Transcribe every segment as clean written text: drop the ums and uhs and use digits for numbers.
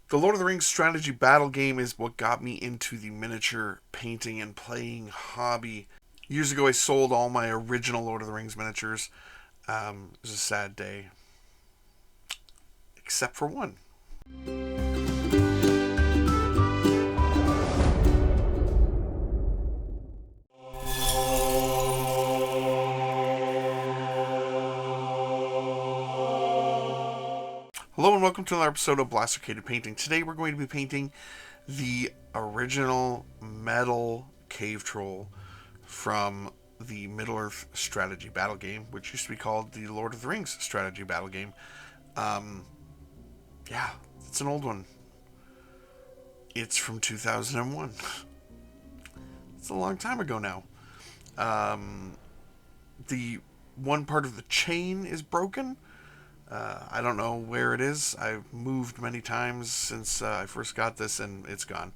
The Lord of the Rings strategy battle game is what got me into the miniature painting and playing hobby. Years ago, I sold all my original Lord of the Rings miniatures. It was a sad day, except for one. Hello and welcome to another episode of Blastercaded Painting. Today we're going to be painting the original metal cave troll from the Middle-earth strategy battle game, which used to be called the Lord of the Rings strategy battle game. Yeah, it's an old one. It's from 2001. It's a long time ago now. The one part of the chain is broken. I don't know where it is. I've moved many times since I first got this, and it's gone.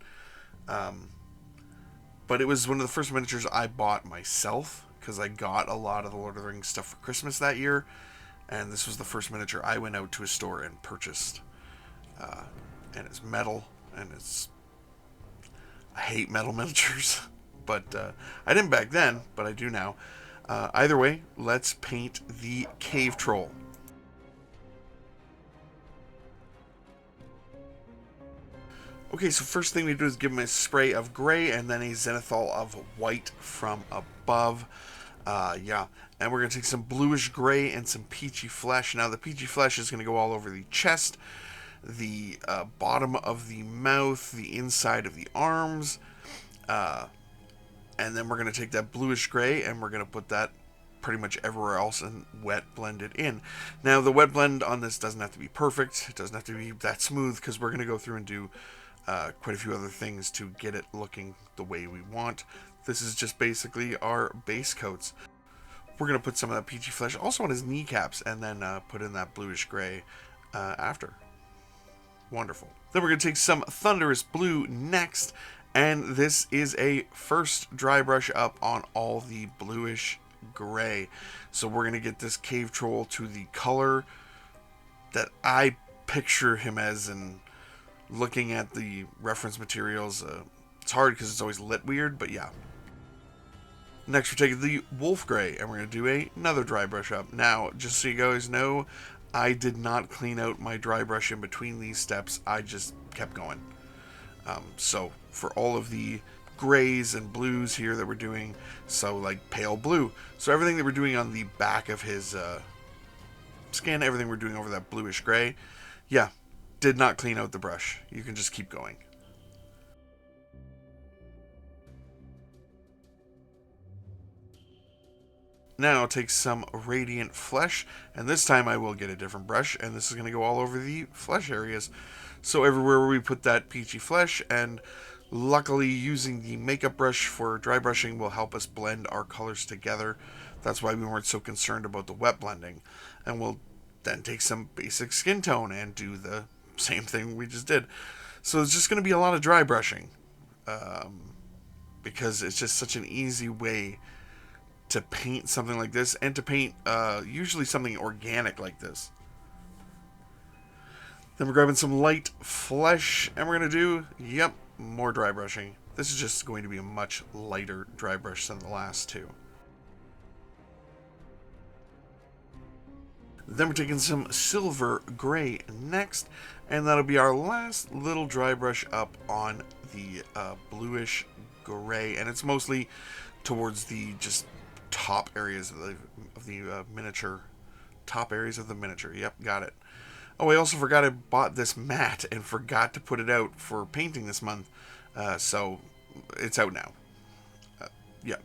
But it was one of the first miniatures I bought myself, because I got a lot of the Lord of the Rings stuff for Christmas that year, and this was the first miniature I went out to a store and purchased. And it's metal, and I hate metal miniatures, but I didn't back then, but I do now. Either way, let's paint the cave troll. Okay, so first thing we do is give him a spray of gray and then a zenithal of white from above. Yeah, and we're going to take some bluish gray and some peachy flesh. Now, the peachy flesh is going to go all over the chest, the bottom of the mouth, the inside of the arms, and then we're going to take that bluish gray and we're going to put that pretty much everywhere else and wet blend it in. Now, the wet blend on this doesn't have to be perfect. It doesn't have to be that smooth because we're going to go through and do quite a few other things to get it looking the way we want. This is just basically our base coats. We're going to put some of that peachy flesh also on his kneecaps and then put in that bluish gray after. Wonderful. Then we're going to take some thunderous blue next, and this is a first dry brush up on all the bluish gray. So we're going to get this cave troll to the color that I picture him as, and looking at the reference materials, it's hard because it's always lit weird, but yeah. Next, we're taking the wolf gray, and we're going to do another dry brush up. Now, just so you guys know, I did not clean out my dry brush in between these steps. I just kept going. So, for all of the grays and blues here that we're doing, so like pale blue. So everything that we're doing on the back of his skin, everything we're doing over that bluish gray, yeah, did not clean out the brush. You can just keep going. Now I'll take some radiant flesh, and this time I will get a different brush, and this is going to go all over the flesh areas. So everywhere where we put that peachy flesh, and luckily using the makeup brush for dry brushing will help us blend our colors together. That's why we weren't so concerned about the wet blending. And we'll then take some basic skin tone and do the same thing we just did. So it's just going to be a lot of dry brushing, because it's just such an easy way to paint something like this, and to paint usually something organic like this. Then we're grabbing some light flesh, and we're going to do, more dry brushing. This is just going to be a much lighter dry brush than the last two. Then we're taking some silver gray next, and that'll be our last little dry brush up on the bluish gray, and it's mostly towards the just top areas of the miniature. Top areas of the miniature. Yep, got it. Oh, I also forgot I bought this mat and forgot to put it out for painting this month, so it's out now. Yep.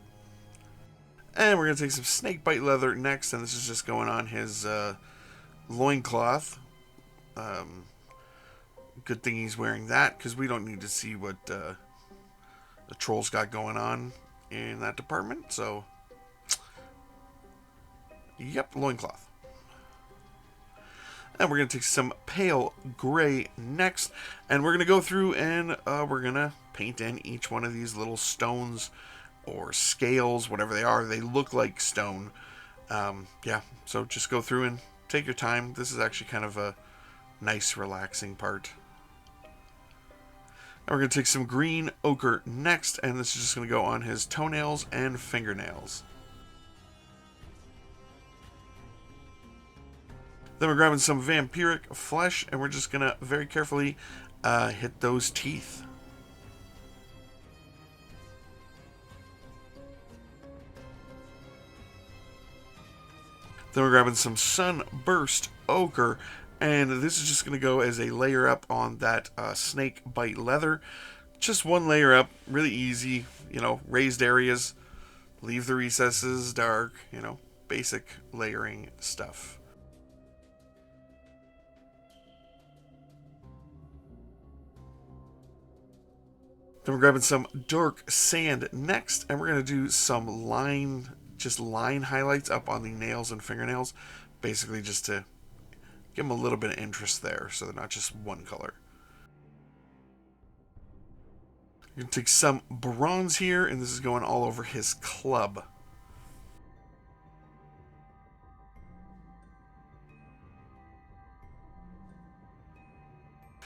And we're going to take some snakebite leather next, and this is just going on his loincloth. Good thing he's wearing that, because we don't need to see what the troll's got going on in that department. So, yep, loincloth. And we're going to take some pale gray next, and we're going to go through and we're going to paint in each one of these little stones or scales, whatever they are. They look like stone. Yeah, so just go through and take your time. This is actually kind of a nice, relaxing part. we're going to take some green ochre next, and this is just going to go on his toenails and fingernails. Then we're grabbing some vampiric flesh, and we're just going to very carefully hit those teeth. Then we're grabbing some sunburst ochre, and this is just going to go as a layer up on that snake bite leather. Just one layer up, really easy, you know, raised areas, leave the recesses dark, you know, basic layering stuff. Then we're grabbing some dark sand next, and we're going to do some line highlights up on the nails and fingernails, basically just to give them a little bit of interest there, so they're not just one color. You're going to take some bronze here, and this is going all over his club.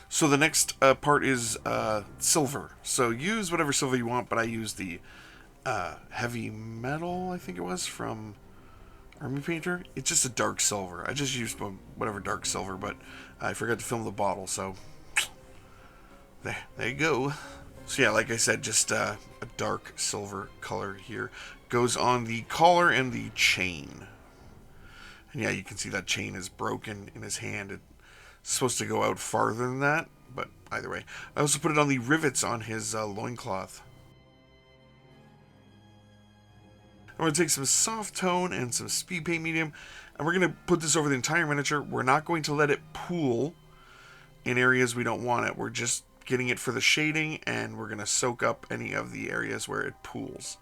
So the next part is silver. So use whatever silver you want, but I use the heavy metal, I think it was, from Army Painter. It's just a dark silver. I just used whatever dark silver, but I forgot to film the bottle, so there you go. So yeah, like I said, just a dark silver color here. Goes on the collar and the chain. And yeah, you can see that chain is broken in his hand. It's supposed to go out farther than that, but either way. I also put it on the rivets on his loincloth. I'm going to take some soft tone and some speed paint medium, and we're going to put this over the entire miniature. We're not going to let it pool in areas we don't want it. We're just getting it for the shading, and we're going to soak up any of the areas where it pools.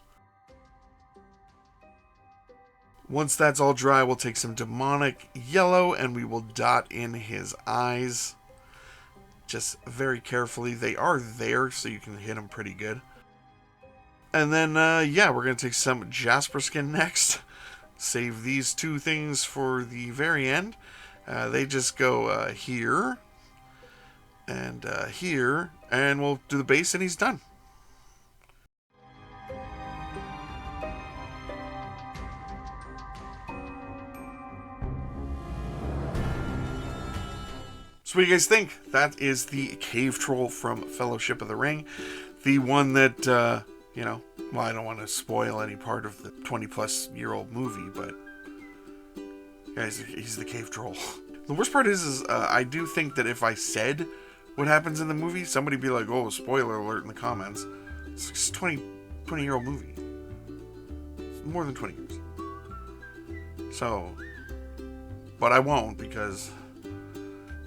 Once that's all dry, we'll take some demonic yellow, and we will dot in his eyes. Just very carefully. They are there, so you can hit them pretty good. And then, yeah, we're going to take some Jasper skin next. Save these two things for the very end. They just go here and here, and we'll do the base, and he's done. So what do you guys think? That is the cave troll from Fellowship of the Ring. The one that... you know, well, I don't want to spoil any part of the 20-plus-year-old movie, but guys, he's the cave troll. The worst part is I do think that if I said what happens in the movie, somebody would be like, oh, spoiler alert in the comments. It's a 20-year-old movie. It's more than 20 years. So, but I won't because,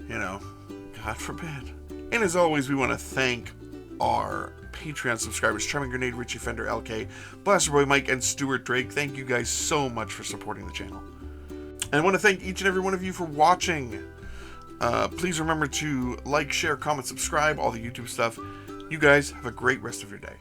you know, God forbid. And as always, we want to thank our Patreon subscribers, Charming Grenade, Richie Fender, LK, Blaster Boy Mike, and Stuart Drake. Thank you guys so much for supporting the channel. And I want to thank each and every one of you for watching. Please remember to like, share, comment, subscribe, all the YouTube stuff. You guys have a great rest of your day.